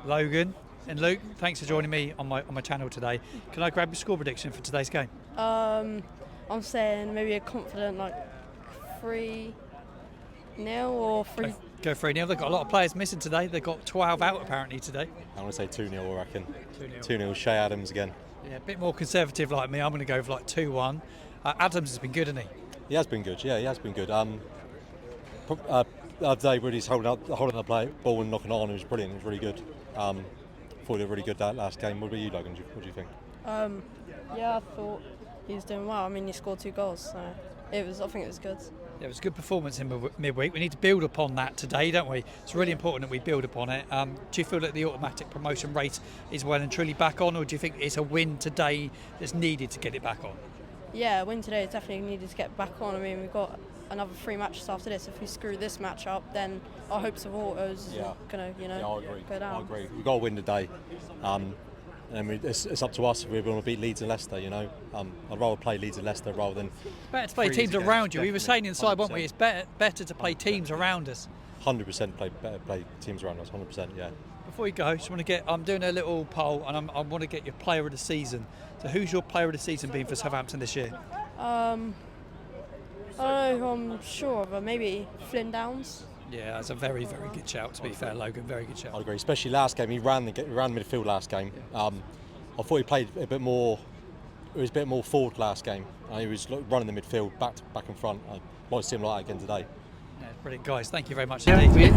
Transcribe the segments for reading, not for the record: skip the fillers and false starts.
Logan and Luke, thanks for joining me on my channel today. Can I grab your score prediction for today's game? I'm saying maybe a confident 3-0 or 3. Go 3-0. They've got a lot of players missing today. They've got 12 out apparently today. I'm going to say 2-0, I reckon. 2-0. 2-0, Shea Adams again. Yeah, a bit more conservative like me. I'm going to go for 2-1. Adams has been good, hasn't he? He has been good, yeah, he has been good. The other day, when he's holding the ball and knocking on, it was brilliant, it was really good. Thought he did really good that last game. What about you, Logan? What do you think? Yeah, I thought he was doing well. I mean, he scored 2 goals, so I think it was good. Yeah, it was a good performance in midweek. We need to build upon that today, don't we? It's really important that we build upon it. Do you feel that the automatic promotion race is well and truly back on, or do you think it's a win today that's needed to get it back on? Yeah, a win today is definitely needed to get back on. I mean, we've got another 3 matches after this. If we screw this match up, then our hopes of autos are going to, go down. I agree. We've got to win today. And it's up to us if we want to beat Leeds and Leicester, I'd rather play Leeds and Leicester rather than... Better to play teams around you. We were saying inside, 100%. weren't we? It's better to play teams around us. 100% play teams around us, 100%, yeah. Before you go, I'm doing a little poll and I want to get your player of the season. So who's your player of the season been for Southampton this year? I don't know who I'm sure of, but maybe Flynn Downs. Yeah, that's a very, very good shout, to be fair, Logan. Very good shout. I agree, especially last game. He ran midfield last game. I thought he played a bit more. It was a bit more forward last game. He was running the midfield back in front. I might see him like that again today. Yeah, brilliant, guys. Thank you very much indeed.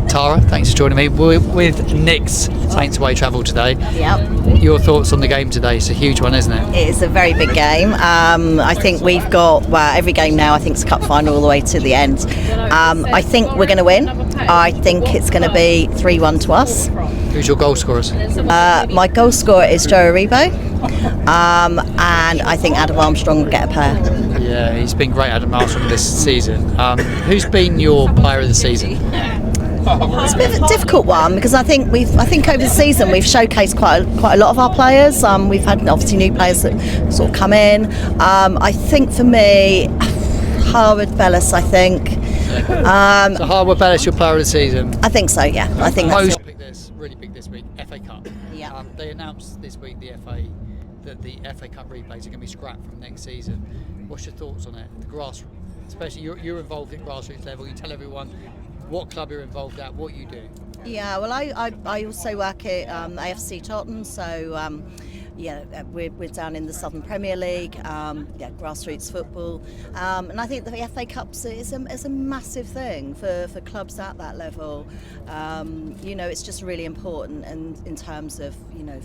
Tara, thanks for joining me. We're with Nick's Saints away travel today. Yep. Your thoughts on the game today? It's a huge one, isn't it? It is a very big game. I think we've got, every game now I think it's cup final all the way to the end. I think we're going to win. I think it's going to be 3-1 to us. Who's your goal scorers? My goal scorer is Joe Aribo. And I think Adam Armstrong will get a pair. Yeah, he's been great, Adam Armstrong, this season. Who's been your player of the season? It's a bit of a difficult one because I think over the season we've showcased quite a lot of our players. We've had obviously new players that sort of come in. I think for me, Harwood Bellis. I think. So Harwood Bellis, your player of the season. I think so. Yeah, I think that's Pick this really big this week. FA Cup. Yeah. They announced this week that the FA Cup replays are going to be scrapped from next season. What's your thoughts on it? The grassroots, especially you're involved at grassroots level. You tell everyone what club you're involved at, what you do. Yeah, well, I also work at AFC Tottenham, so we're down in the Southern Premier League, grassroots football, and I think the FA Cups is a massive thing for clubs at that level. It's just really important, and in terms of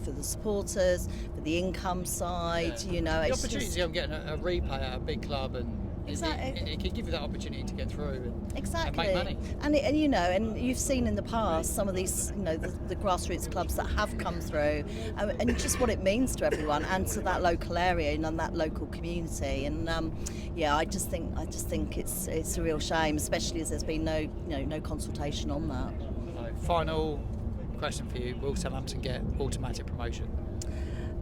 for the supporters, for the income side, the opportunity of getting a replay at a big club and. Exactly. It can give you that opportunity to get through and exactly. and make money. And you've seen in the past some of these, the grassroots clubs that have come through, and just what it means to everyone and to that local area and that local community. And I just think it's a real shame, especially as there's been no consultation on that. So, final question for you: will Southampton get automatic promotion?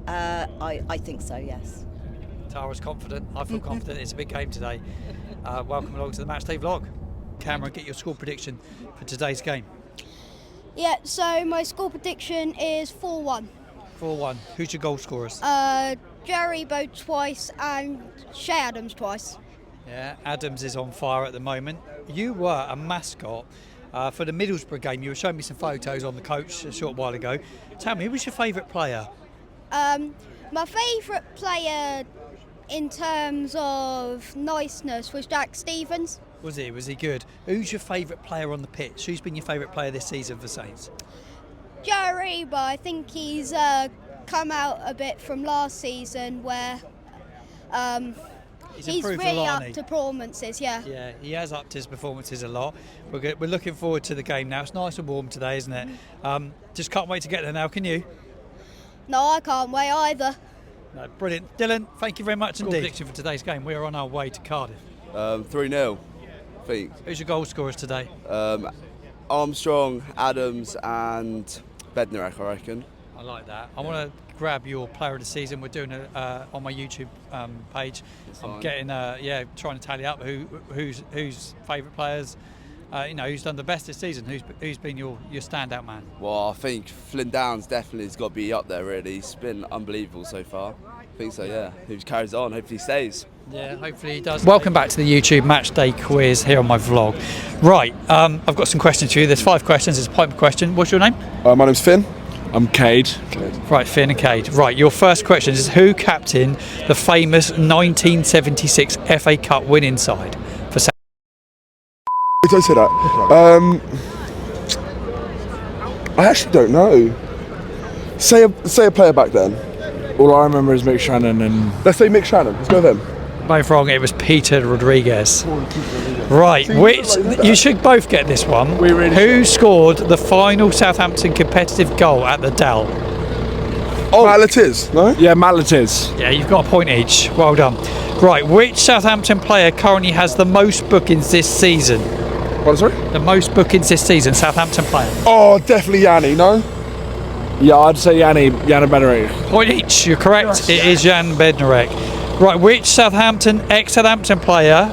I think so. Yes. Tara's confident. I feel confident. It's a big game today. Welcome along to the Matchday vlog. Cameron, get your score prediction for today's game. Yeah, so my score prediction is 4-1. 4-1. Who's your goal scorers? Joe Aribo twice and Shea Adams twice. Yeah, Adams is on fire at the moment. You were a mascot for the Middlesbrough game. You were showing me some photos on the coach a short while ago. Tell me, who was your favourite player? My favourite player in terms of niceness was Jack Stevens. Was he good? Who's your favourite player on the pitch? Who's been your favourite player this season for Saints? Joe Aribo. I think he's come out a bit from last season where he's really up to performances. Yeah, he has upped his performances a lot. We're looking forward to the game now. It's nice and warm today, isn't it? Just can't wait to get there now. Can you? No, I can't wait either. No, brilliant. Dylan, thank you very much indeed. Prediction for today's game. We are on our way to Cardiff. 3-0, I think. Who's your goal scorers today? Armstrong, Adams and Bednarek, I reckon. I like that. I want to grab your player of the season. We're doing it on my YouTube page. I'm getting, trying to tally up who's favourite players. who's done the best this season? Who's been your standout man? Well, I think Flynn Downs definitely has got to be up there, really. He's been unbelievable so far. I think so, yeah. He carries on, hopefully he stays. Yeah, hopefully he does. Welcome back to the YouTube Match Day quiz here on my vlog. Right, I've got some questions for you. There's 5 questions. There's a pipe question. What's your name? My name's Finn. I'm Cade. Right, Finn and Cade. Right, your first question is who captained the famous 1976 FA Cup winning side for Southampton? Did I say that? I actually don't know. Say a player back then. All I remember is Mick Shannon and... Let's say Mick Shannon. Let's go with him. Both wrong. It was Peter Rodriguez. Right, you should both get this one. Who scored the final Southampton competitive goal at the Dell? Oh, Matt Lettiz, no? Yeah, Matt Lettiz. Yeah, you've got a point each. Well done. Right, which Southampton player currently has the most bookings this season? What, sorry? The most bookings this season, Southampton player. Oh, definitely Yanni, no? Yeah, I'd say Jan Bednarek. Point each, you're correct. Yes. It is Jan Bednarek. Right, which ex-Southampton player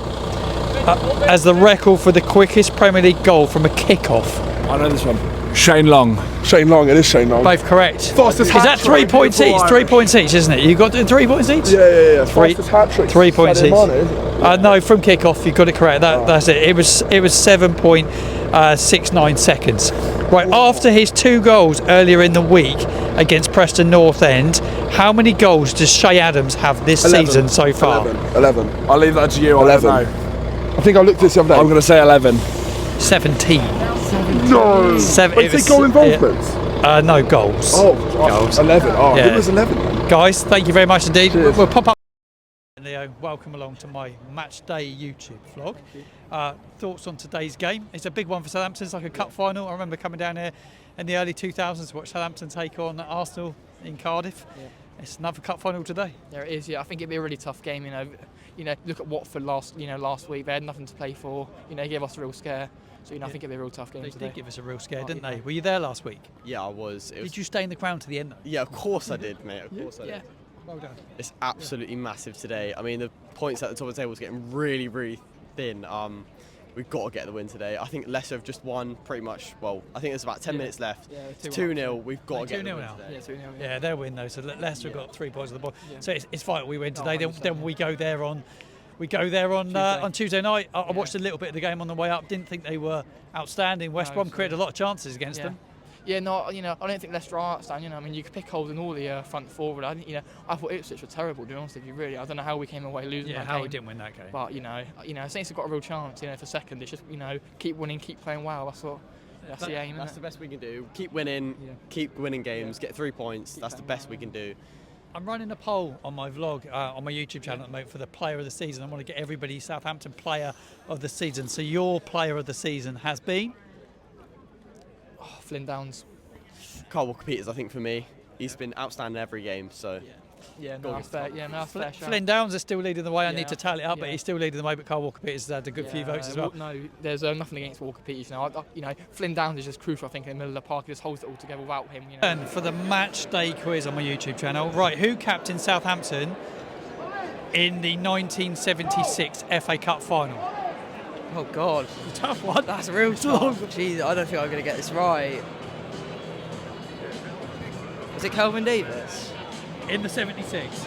has the record for the quickest Premier League goal from a kick-off? I know this one. Shane Long. Shane Long, it is Shane Long. Both correct. Fastest is that 3 points each? 3 points each, isn't it? You got 3 points each? Yeah. Fastest hat-trick. 3 points each. No, from kick-off, you got it correct. That's it. It was 7.69 seconds. Right, after his 2 goals earlier in the week against Preston North End, how many goals does Shay Adams have this 11. season so far? 11. I'll leave that to you. 11. I think I looked this the other day. I'm going to say 11. 17. No. Wait, is it goal involvement? No, goals. Oh, goals. 11. Oh, yeah. It was 11. Guys, thank you very much indeed. Cheers. We'll pop up. Leo, welcome along to my Match Day YouTube vlog. Thoughts on today's game? It's a big one for Southampton. It's like a cup final. I remember coming down here in the early 2000s to watch Southampton take on Arsenal in Cardiff. Yeah. It's another cup final today. There it is. Yeah, I think it'd be a really tough game. Look at Watford last week. They had nothing to play for. Gave us a real scare. So I think it'd be a real tough game today. They did give us a real scare, didn't they? Were you there last week? Yeah, I was. Did you stay in the ground to the end though? Yeah, of course I did, mate. Of course I did. Well done. It's absolutely massive today. I mean, the points at the top of the table is getting really, really thin. We've got to get the win today. I think Leicester have just won pretty much. Well, I think there's about 10 minutes left. Yeah, it's 2-0. We've got to get the win today. Yeah, 2-0. Yeah, they'll win though. So Leicester have got 3 points on the board. Yeah. So it's vital we win today. Then we go there on. On Tuesday night. I watched a little bit of the game on the way up. Didn't think they were outstanding. West Brom created a lot of chances against them. Yeah, no, I don't think Leicester are outstanding. I mean, you could pick holes in all the front forward. I thought Ipswich were terrible, to be honest with you. Really, I don't know how we came away losing that game. How we didn't win that game. But Saints have got a real chance. For second, it's just keep winning, keep playing well. That's the aim. That's the best we can do. Keep winning, keep winning games, get 3 points. That's the best we can do. I'm running a poll on my vlog, on my YouTube channel at the moment for the player of the season. I want to get everybody Southampton player of the season. So your player of the season has been? Flynn Downs. Carl Walker-Peters, I think, for me. He's been outstanding every game, so... Yeah, no, that's fair. Yeah, no, that's fair. Flynn Downs is still leading the way. I need to tally it up, but he's still leading the way. But Carl Walker-Peters has had a good few votes as well. No, there's nothing against Walker-Peters. Flynn Downs is just crucial. I think in the middle of the park, he just holds it all together without him. And for the Match Day quiz on my YouTube channel, right? Who captained Southampton in the 1976 FA Cup final? Oh God, tough one. That's real tough. Jeez, I don't think I'm going to get this right. Was it Kelvin Davis? In the 76?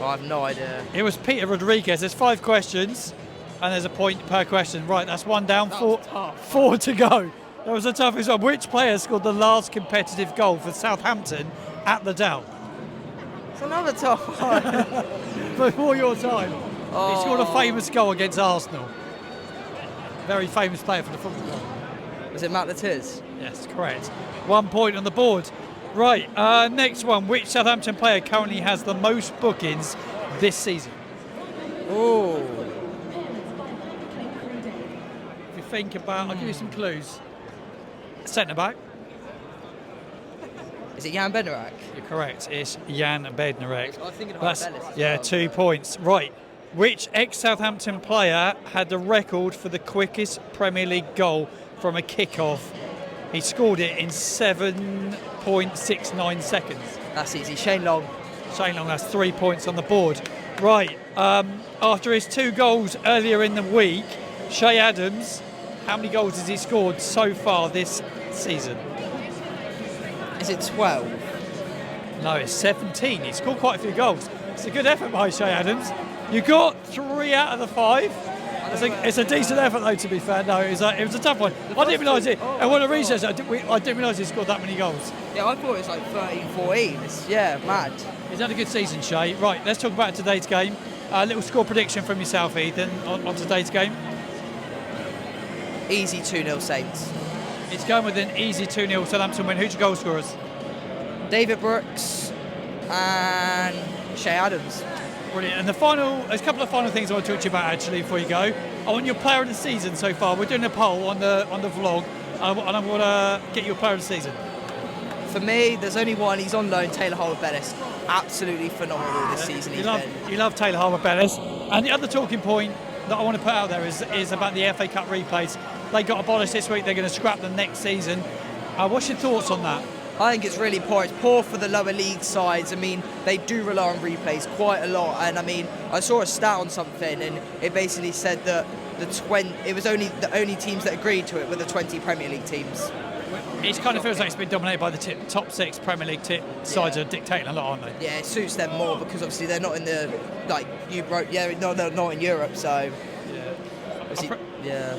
I have no idea. It was Peter Rodriguez. There's 5 questions and there's a point per question. Right, that's 1 down, 4 to go. That was the toughest one. Which player scored the last competitive goal for Southampton at the Dell? It's another tough one. Before your time. He scored a famous goal against Arsenal. Very famous player for the football club. Was it Matt Lettiz? Yes, correct. 1 point on the board. Right, next one. Which Southampton player currently has the most bookings this season? Oh. If you think about, I'll give you some clues. Centre back. Is it Jan Bednarek? You're correct. It's Jan Bednarek. I was thinking about Bellis as well. 2 points. Right. Which ex-Southampton player had the record for the quickest Premier League goal from a kick-off? He scored it in 7.69 seconds. That's easy. Shane Long. Shane Long has 3 points on the board. Right, after his 2 goals earlier in the week, Shay Adams How many goals has he scored so far this season? Is it 12? No, it's 17. He scored quite a few goals. It's a good effort by Shay Adams. You got 3 out of the 5. I think it's a decent effort, though, to be fair. No, it was a tough one. I didn't realise it. And when I researched it, I didn't realise he scored that many gols. Yeah, I thought it was like 13, 14. It's, mad. He's had a good season, Shay. Right, let's talk about today's game. A little score prediction from yourself, Ethan, on today's game. Easy 2-0 Saints. It's going with an easy 2-0 Southampton win. Who's your goal scorers? David Brooks and Shay Adams. Brilliant. And there's a couple of final things I want to talk to you about actually before you go. I want your player of the season so far. We're doing a poll on the vlog, and I want to get your player of the season. For me, there's only one. He's on loan, Taylor Harwood-Bellis. Absolutely phenomenal this season. You love Taylor Harwood-Bellis. And the other talking point that I want to put out there is about the FA Cup replays. They got abolished this week. They're going to scrap them next season. What's your thoughts on that? I think it's really poor. It's poor for the lower league sides. I mean, they do rely on replays quite a lot. And I mean, I saw a stat on something, and it basically said that it was only the only teams that agreed to it were the 20 Premier League teams. It kind of feels like it's been dominated by the top 6 Premier League sides are dictating a lot, aren't they? Yeah, it suits them more because obviously they're not in the they're not in Europe. So I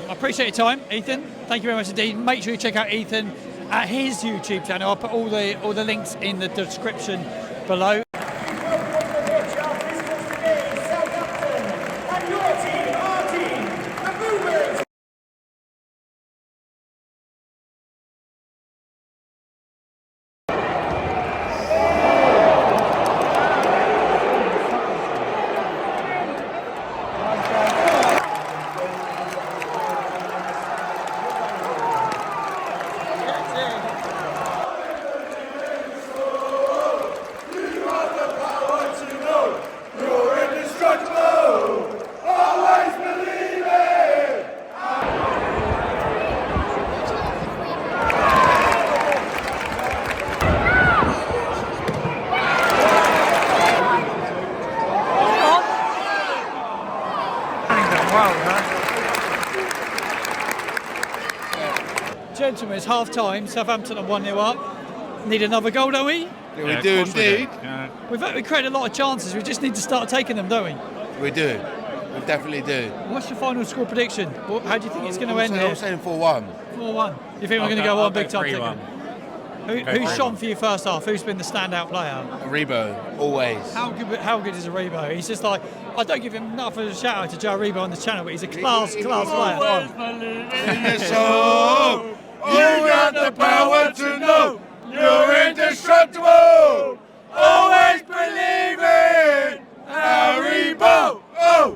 appreciate your time, Ethan. Thank you very much indeed. Make sure you check out Ethan at his YouTube channel. I'll put all the links in the description below. Gentlemen, it's half time. Southampton are 1-0 up. Need another goal, don't we? Yeah, we do indeed. We've created a lot of chances. We just need to start taking them, don't we? We do. We definitely do. What's your final score prediction? How do you think it's going to end here? I'm saying 4-1. 4-1. You think we're going to go on big time? Who's shone for you first half? Who's been the standout player? Aribo, always. How good is Aribo? He's just like, I don't give him enough of a shout out to Joe Aribo on the channel, but he's a class player. You got the power to know you're indestructible. Always believe in Aribo. Oh.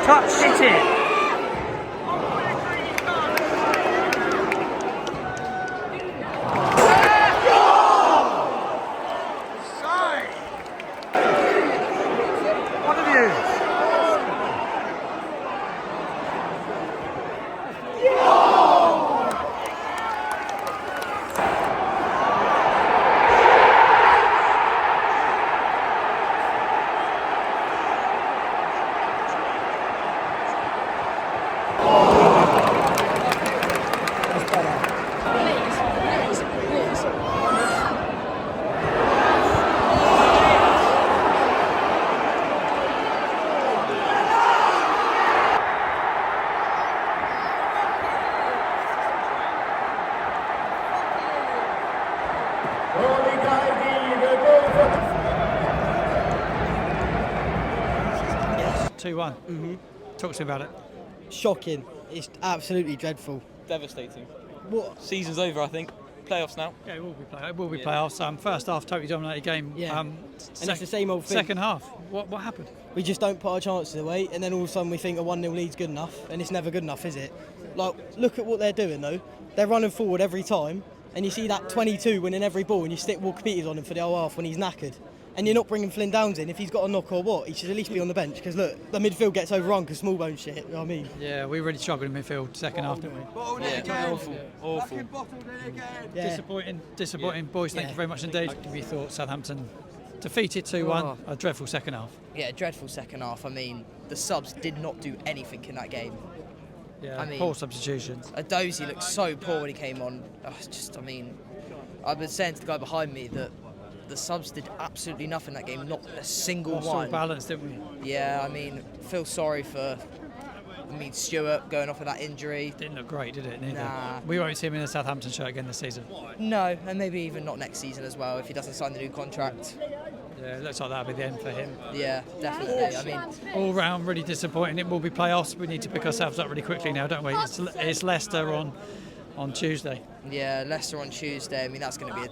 Touch, hit it. One of you. Yes. 2-1. Talk to me about it. Shocking. It's absolutely dreadful. Devastating. What? Season's over, I think. Playoffs now. Yeah, it will be playoffs. First half, totally dominated game. Yeah. And it's the same old thing. Second half, what happened? We just don't put our chances away, and then all of a sudden we think a 1-0 lead's good enough, and it's never good enough, is it? Like, look at what they're doing though. They're running forward every time, and you see that 22 winning every ball, and you stick Walker Peters on him for the whole half when he's knackered. and you're not bringing Flynn Downs in, if he's got a knock or what, he should at least be on the bench. Because look, the midfield gets overrun because small bone shit. You know what I mean? Yeah, we really struggled in midfield second half, didn't we? Yeah, awful. Yeah. Disappointing. Boys, thank you very much indeed. We thought Southampton defeated 2-1. A dreadful second half. Yeah, dreadful second half. I mean, the subs did not do anything in that game. Yeah, I mean, poor substitutions. Dozy looked so poor when he came on. I was saying to the guy behind me that the subs did absolutely nothing that game, not a single Lost one. all balance, didn't we? Yeah, I mean, feel sorry for Stewart going off with that injury. Didn't look great, did it? Neither. Nah. We won't see him in a Southampton shirt again this season. No, and maybe even not next season as well if he doesn't sign the new contract. Yeah, it looks like that'll be the end for him. Yeah, definitely. I mean, all round really disappointing. It will be playoffs. We need to pick ourselves up really quickly now, don't we? It's Leicester on Tuesday. Yeah, Leicester on Tuesday. I mean, that's going to be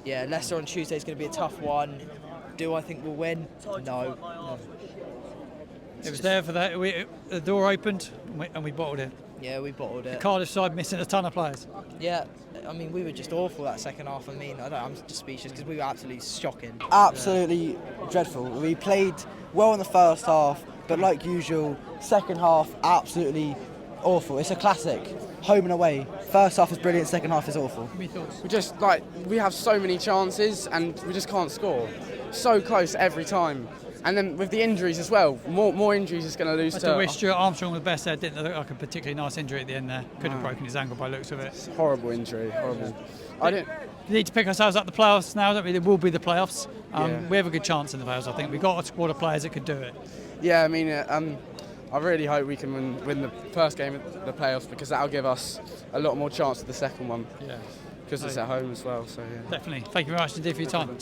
Leicester on Tuesday is going to be a tough one. Do I think we'll win? No. It was there for that. The door opened and we bottled it. Yeah, we bottled it. The Cardiff side missing a ton of players. Yeah, I mean, we were just awful that second half. I mean, I'm just speechless because we were absolutely shocking. Absolutely dreadful. We played well in the first half, but like usual, second half absolutely awful. It's a classic. Home and away. First half is brilliant, second half is awful. We have so many chances and we just can't score. So close every time. And then with the injuries as well, more injuries is going to lose to wish Stuart Armstrong was best there. Didn't look like a particularly nice injury at the end there. Could have broken his ankle by the looks of it. It's a horrible injury, horrible. We need to pick ourselves up the playoffs now, don't we? There will be the playoffs. We have a good chance in the playoffs, I think. We've got a squad of players that could do it. Yeah, I mean, I really hope we can win the first game of the playoffs because that'll give us a lot more chance of the second one. Yeah. Because it's at home as well, so yeah. Definitely. Thank you very much indeed for your time.